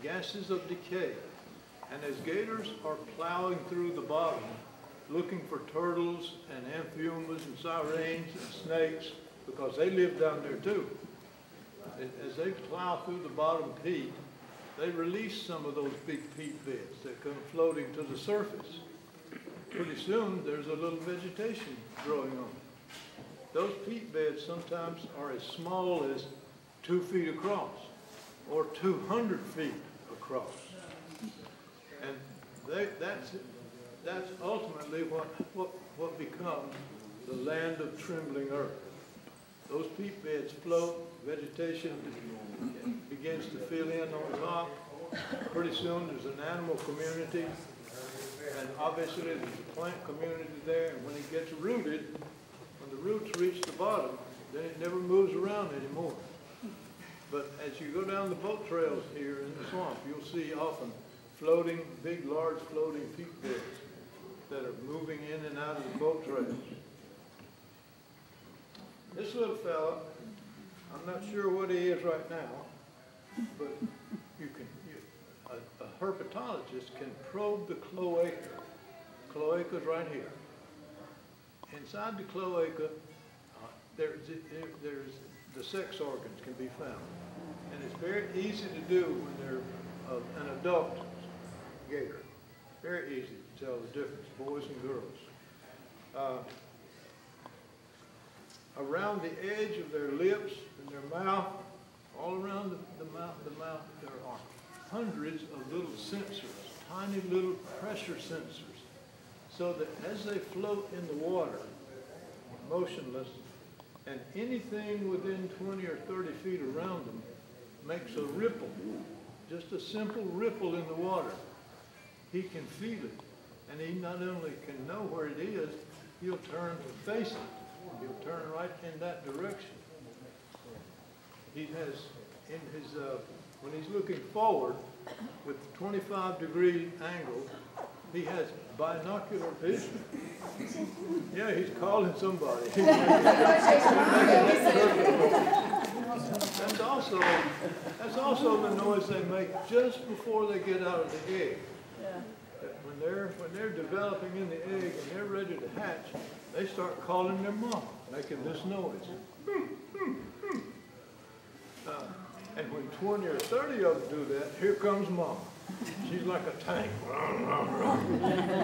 gases of decay. And as gators are plowing through the bottom, looking for turtles and amphiumas and sirens and snakes, because they live down there too. As they plow through the bottom peat, they release some of those big peat beds that come floating to the surface. Pretty soon, there's a little vegetation growing on it. Those peat beds sometimes are as small as 2 feet across or 200 feet across. And that's ultimately what becomes the land of trembling earth. Those peat beds float, vegetation begins to fill in on top. Pretty soon there's an animal community, and obviously there's a plant community there, and when it gets rooted, when the roots reach the bottom, then it never moves around anymore. But as you go down the boat trails here in the swamp, you'll see often floating, big, large floating peat beds that are moving in and out of the boat trails. This little fella, I'm not sure what he is right now, but a herpetologist can probe the cloaca. Cloaca's right here. Inside the cloaca, there's the sex organs can be found. And it's very easy to do when they're an adult gator. Very easy to tell the difference, boys and girls. Around the edge of their lips and their mouth, all around the mouth, there are hundreds of little sensors, tiny little pressure sensors, so that as they float in the water, motionless, and anything within 20 or 30 feet around them makes a ripple, just a simple ripple in the water, he can feel it. And he not only can know where it is, he'll turn to face it. He'll turn right in that direction. He has, in his, when he's looking forward with 25-degree angle, he has binocular vision. Yeah, he's calling somebody. That's also the noise they make just before they get out of the egg. When they're developing in the egg and they're ready to hatch, they start calling their mama, making this noise. And when 20 or 30 of them do that, here comes mama. She's like a tank.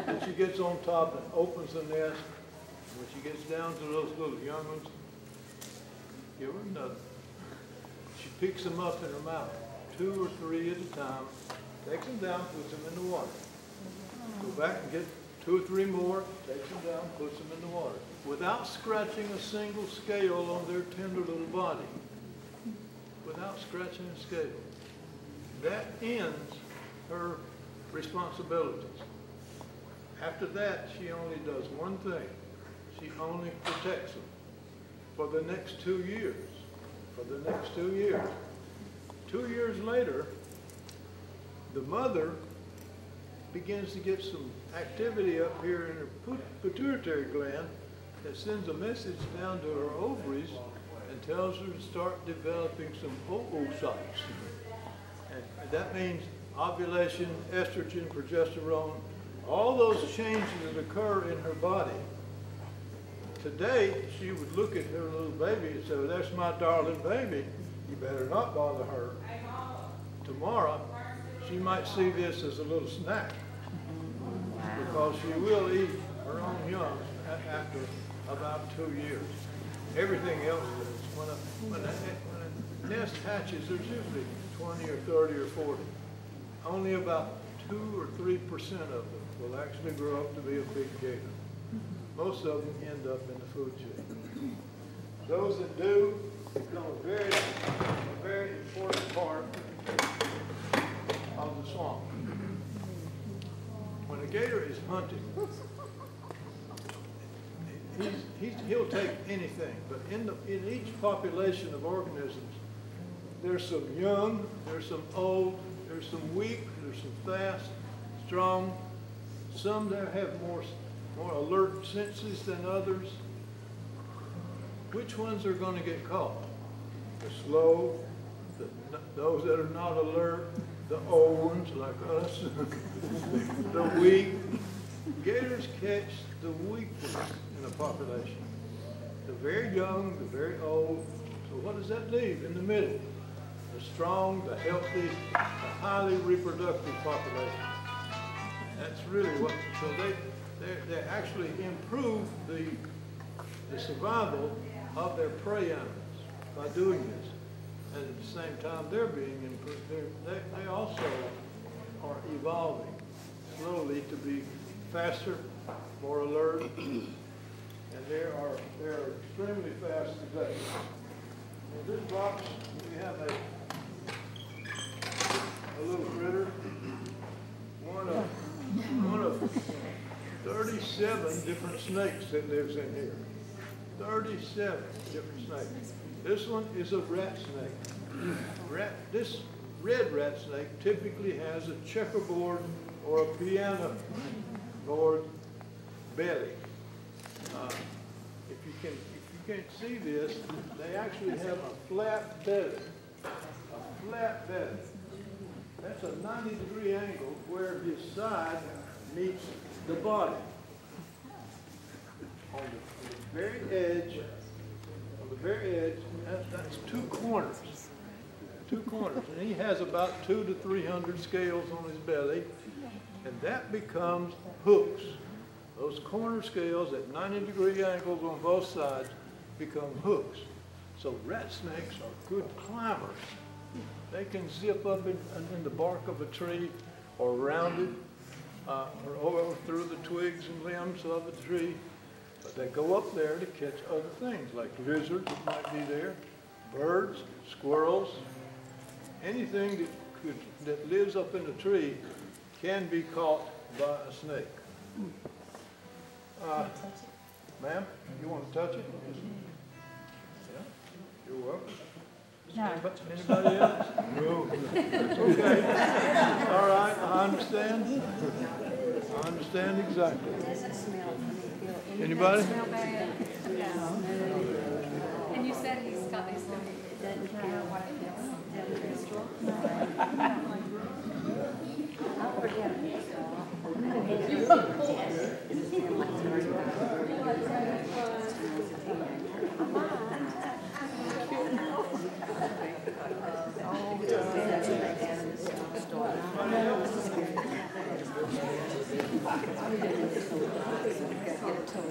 And she gets on top and opens the nest. When she gets down to those little young ones, give her another. She picks them up in her mouth, 2 or 3 at a time, takes them down, puts them in the water. Go back and get 2 or 3 more, takes them down, puts them in the water, without scratching a single scale on their tender little body. Without scratching a scale. That ends her responsibilities. After that, she only does one thing. She only protects them for the next 2 years. For the next 2 years. 2 years later, the mother begins to get some activity up here in her pituitary gland that sends a message down to her ovaries and tells her to start developing some oocytes. And that means ovulation, estrogen, progesterone, all those changes that occur in her body. Today, she would look at her little baby and say, well, that's my darling baby. You better not bother her. Tomorrow, she might see this as a little snack because she will eat her own young after about 2 years. Everything else does. When a nest hatches, there's usually 20 or 30 or 40. Only about 2 or 3% of them will actually grow up to be a big gator. Most of them end up in the food chain. Those that do become a very important part of the swamp. When a gator is hunting, he'll take anything, but in each population of organisms, there's some young, there's some old, there's some weak, there's some fast, strong. Some that have more alert senses than others. Which ones are going to get caught? The slow, those that are not alert, the old, like us, the weak. Gators catch the weakness in a population. The very young, the very old. So what does that leave in the middle? The strong, the healthy, the highly reproductive population. That's really what, so they actually improve the survival of their prey animals by doing this. And at the same time, they're being improved. They also are evolving slowly to be faster, more alert, and they're extremely fast today. In this box, we have a little critter, one of 37 different snakes that lives in here. 37 different snakes. This one is a rat snake. This red rat snake typically has a checkerboard or a piano board belly. If you can't see this, they actually have a flat belly. A flat belly. That's a 90-degree angle where his side meets the body. On the very edge, that's two corners. Two corners. And he has about 200 to 300 scales on his belly, and that becomes hooks. Those corner scales at 90-degree angles on both sides become hooks. So rat snakes are good climbers. They can zip up in the bark of a tree or around it, or over through the twigs and limbs of a tree. But they go up there to catch other things, like lizards that might be there, birds, squirrels, anything that lives up in the tree can be caught by a snake. Ma'am, you want to touch it? Yeah, you're welcome. No. Anybody else? No. That's okay. All right, I understand. I understand exactly. Anybody? And you said he's got these little, doesn't care what it is.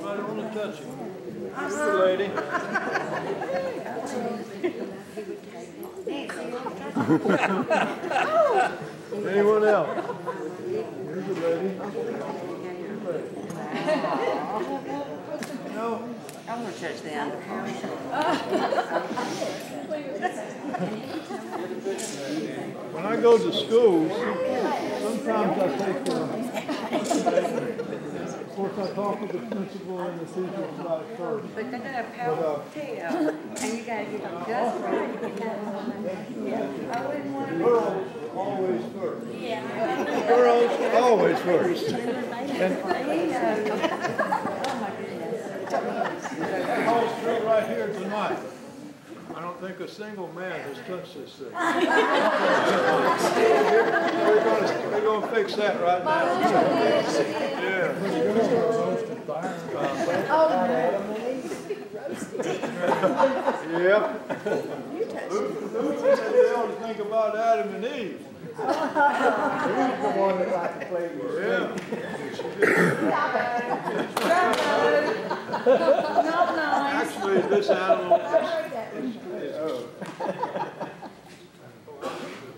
I don't want to touch you. Good lady. Anyone else? Here's the lady. No. I want to touch them. When I go to school, sometimes I take of course, I talk with the principal and the teachers about it first. But they got a powerful tail, and you got to get them just right. I wouldn't want to. Girls always first. Yeah. Girls always first. And Oh my goodness. that whole street right here tonight, I don't think a single man has touched this thing. We're going to fix that right now. Yeah. Yep. Who said they ought to think about Adam and Eve? He's the one that likes to play with Actually, this animal I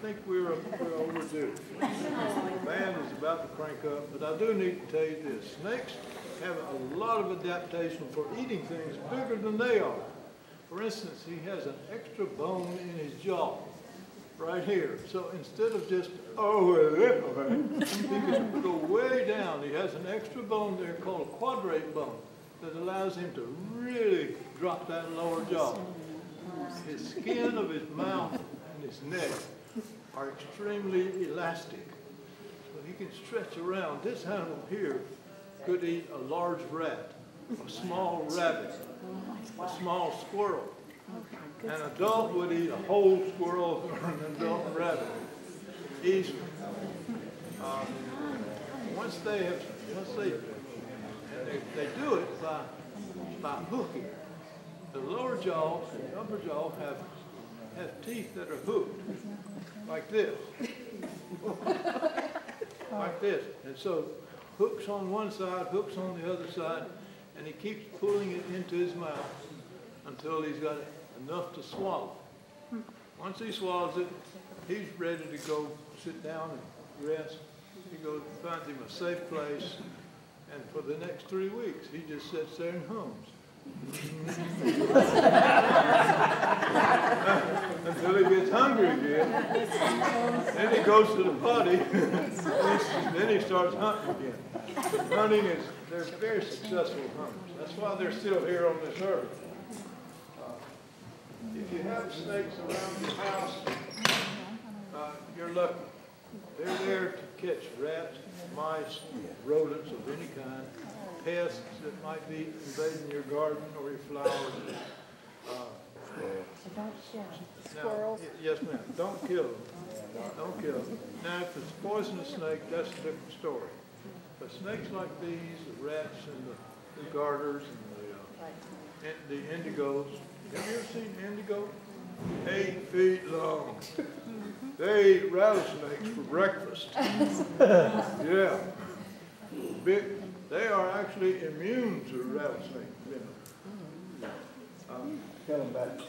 think we're overdue. Man is about to crank up, but I do need to tell you this. Snakes have a lot of adaptation for eating things bigger than they are. For instance, he has an extra bone in his jaw, right here. So instead of just, he can go way down. He has an extra bone there called a quadrate bone that allows him to really drop that lower jaw. His skin of his mouth and his neck are extremely elastic. So he can stretch around. This animal here could eat a large rat, a small rabbit, a small squirrel. An adult would eat a whole squirrel or an adult rabbit easily. Once they do it by hooking. The lower jaw and the upper jaw have teeth that are hooked, like this. Like this. And so hooks on one side, hooks on the other side, and he keeps pulling it into his mouth until he's got enough to swallow. Once he swallows it, he's ready to go sit down and rest. He goes and finds him a safe place, and for the next 3 weeks, he just sits there and hums. Until he gets hungry again. Then he goes to the potty, then he starts hunting again. But hunting they're very successful hunters. That's why they're still here on this earth. If you have snakes around your house, you're lucky. They're there to catch rats, mice, rodents of any kind, pests that might be invading your garden or your flowers. Squirrels. Now, yes, ma'am. Don't kill them. Don't kill them. Now, if it's a poisonous snake, that's a different story. But snakes like these, the rats and the garters and the indigos. Have you ever seen indigo? 8 feet long. They eat rattlesnakes for breakfast. Yeah. They are actually immune to rattlesnake venom. Tell them about the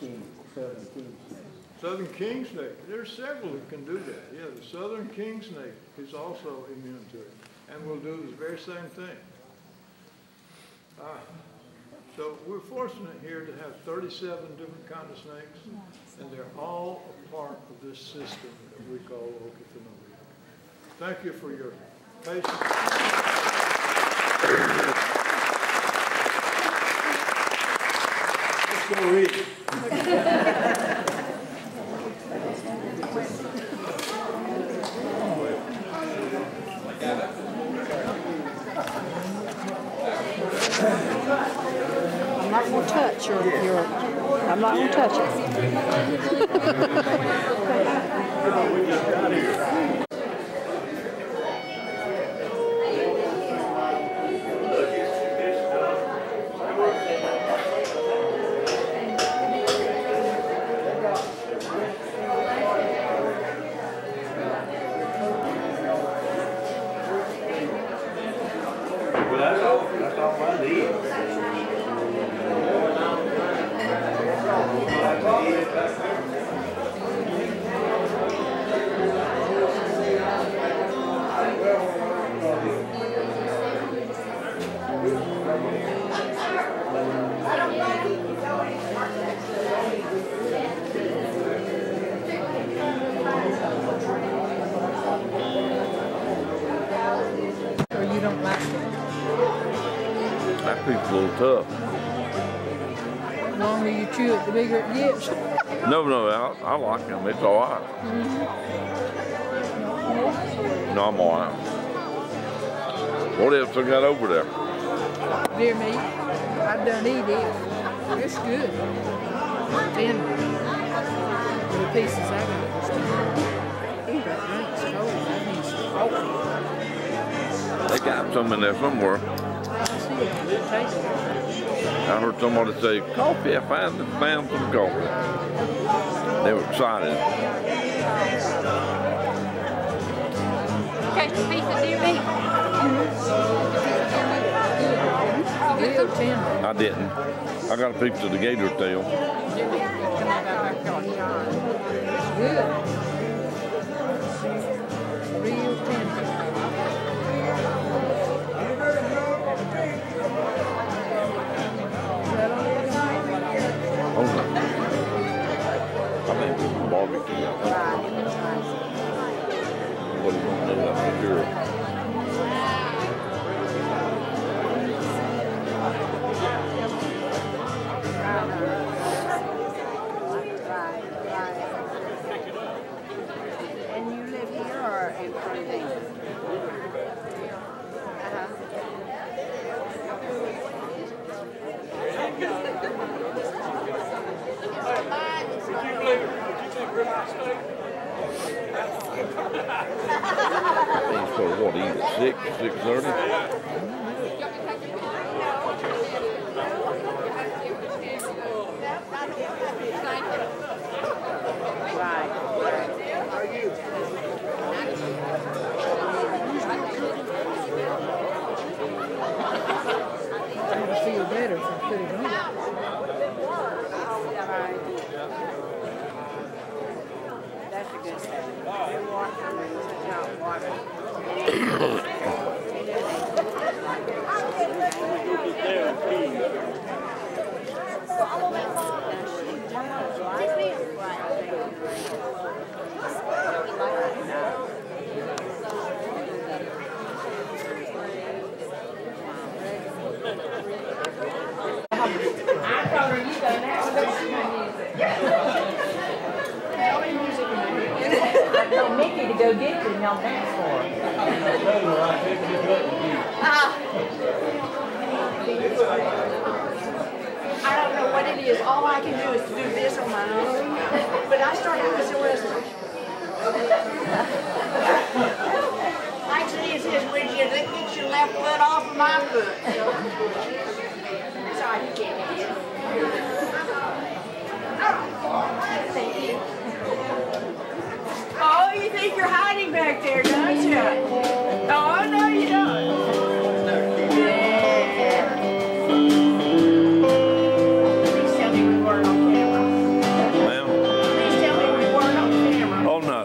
southern king snake. Southern king snake. There's several that can do that. Yeah, the southern king snake is also immune to it and will do the very same thing. So we're fortunate here to have 37 different kinds of snakes, and they're all a part of this system that we call Okefenokee. Thank you for your patience. Let's go read. I'm not going to touch I'm not going to touch it. That's all I need. Or you don't like it? That piece is a little tough. The longer you chew it, the bigger it gets. No, I like them. It's all right. No, I'm all right. What else I got over there? Deer meat. I done eat it. It's good. Tender. The pieces I got. That drink's cold. That needs coffee. They got some in there somewhere. I heard somebody say, coffee, I found some coffee. They were excited. Catch a piece of deer meat. I didn't. I got a piece of the gator tail. It's good. Real tender. I think this is barbecue. What are you going to do that for sure? And you live here or in Florida? Things for what, eat at 6, 6:30? I'd feel better if I put it on. That's a good thing. They wash them and it's not water. I told Mickey to go get you and y'all dance for her. I don't know what it is. All I can do is to do this on my own. But I started with the rest. Actually, it says, would you lick your left foot off of my foot? Sorry, you can't get it. Thank you. Oh, you think you're hiding back there, don't you? Oh, no, you don't. Please tell me we weren't on camera. Ma'am? Please tell me we weren't on camera. Oh, no.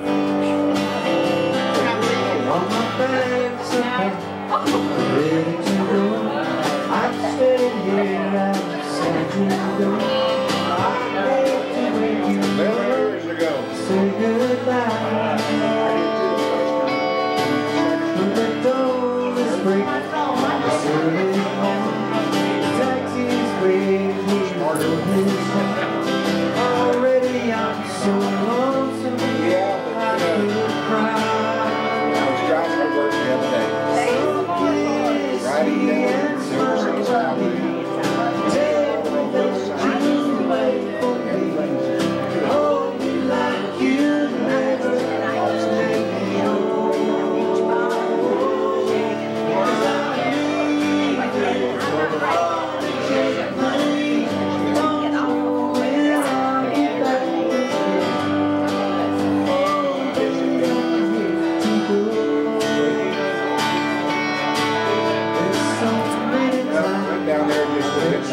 Already I'm so lonesome, I could cry. I was driving to work the other day. Riding down Silver Seas Highway. Down there just to get the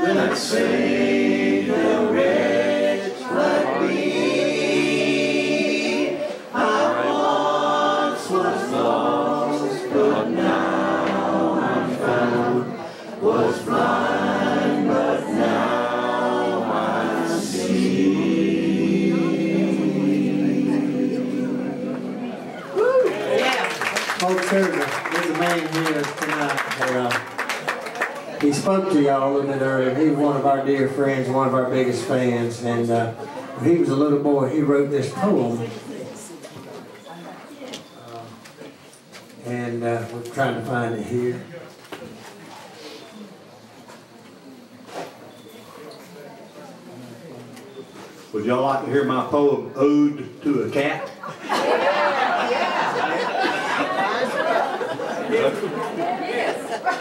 that saved a wretch like me. I once was lost, but now I'm found. Was blind, but now I see. Folks, there's a man here tonight that he spoke to y'all a little bit earlier. He was one of our dear friends, one of our biggest fans, and when he was a little boy, he wrote this poem. And we're trying to find it here. Would y'all like to hear my poem, Ode to a Cat?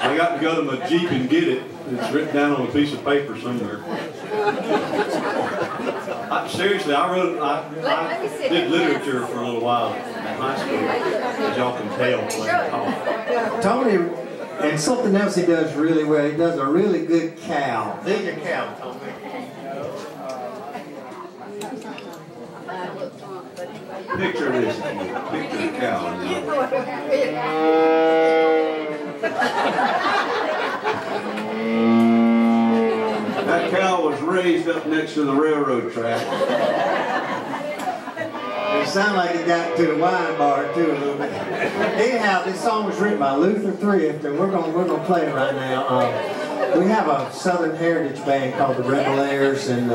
I got to go to my Jeep and get it. It's written down on a piece of paper somewhere. Seriously, I did literature for a little while in high school, as y'all can tell when I talk. Tony, and something else he does really well, he does a really good cow. Sing a cow, Tony. Picture this, picture a cow. That cow was raised up next to the railroad track. It sounded like he got to the wine bar too a little bit. Anyhow, this song was written by Luther Thrift, and we're gonna play it right now. We have a Southern Heritage band called the Rebel Airs, and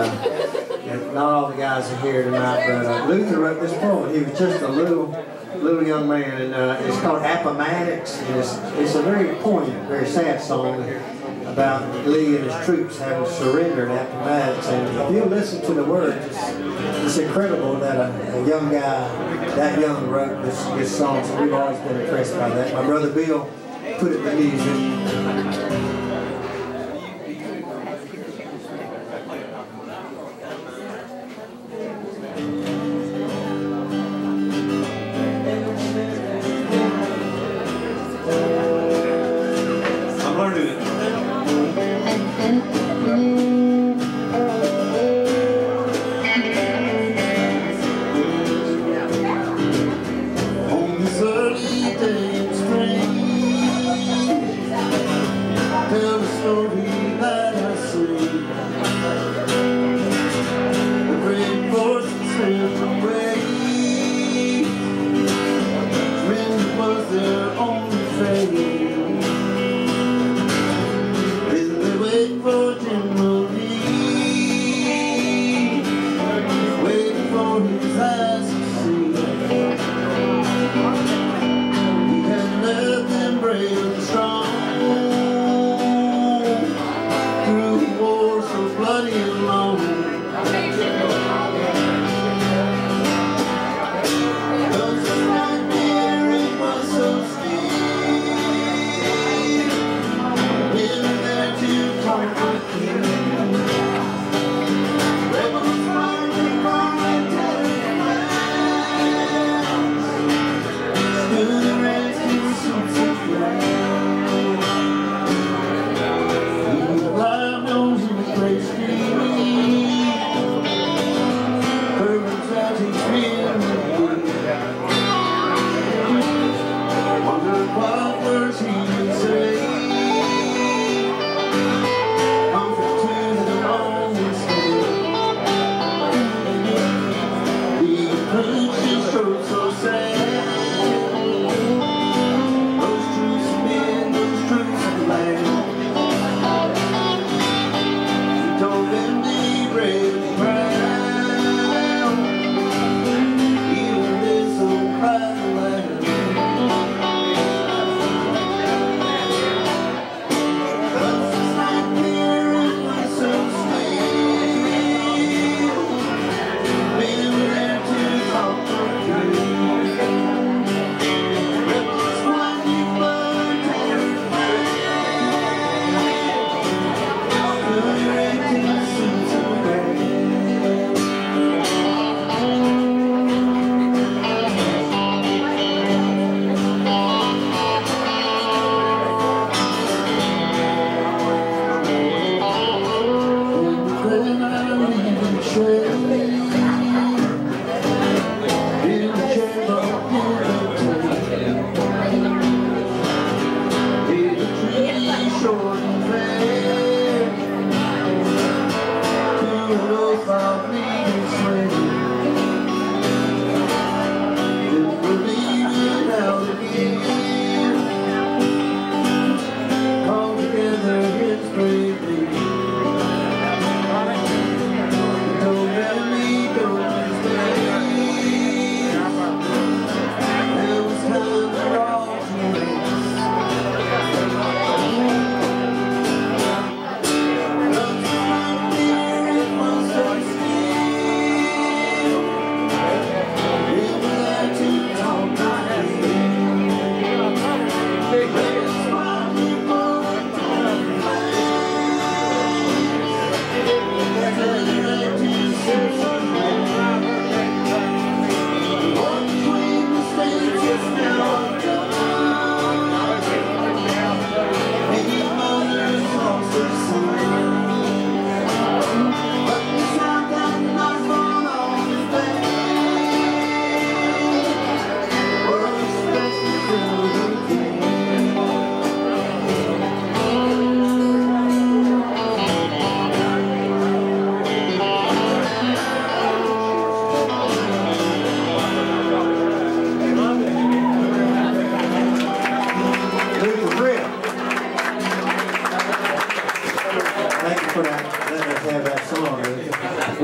not all the guys are here tonight, but Luther wrote this poem. He was just a little young man, and it's called Appomattox, and it's a very poignant, very sad song about Lee and his troops having surrendered at Appomattox. And if you listen to the words, it's incredible that a young guy that young wrote this song, so we've always been impressed by that. My brother Bill put it to music.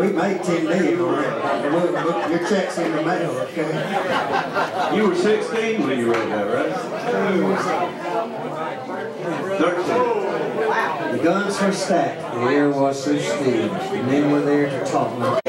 We made 10 million on it. Your check's in the mail, okay? You were 16 when you wrote that, right? 13. The guns were stacked, the air was so still, the men were there to talk.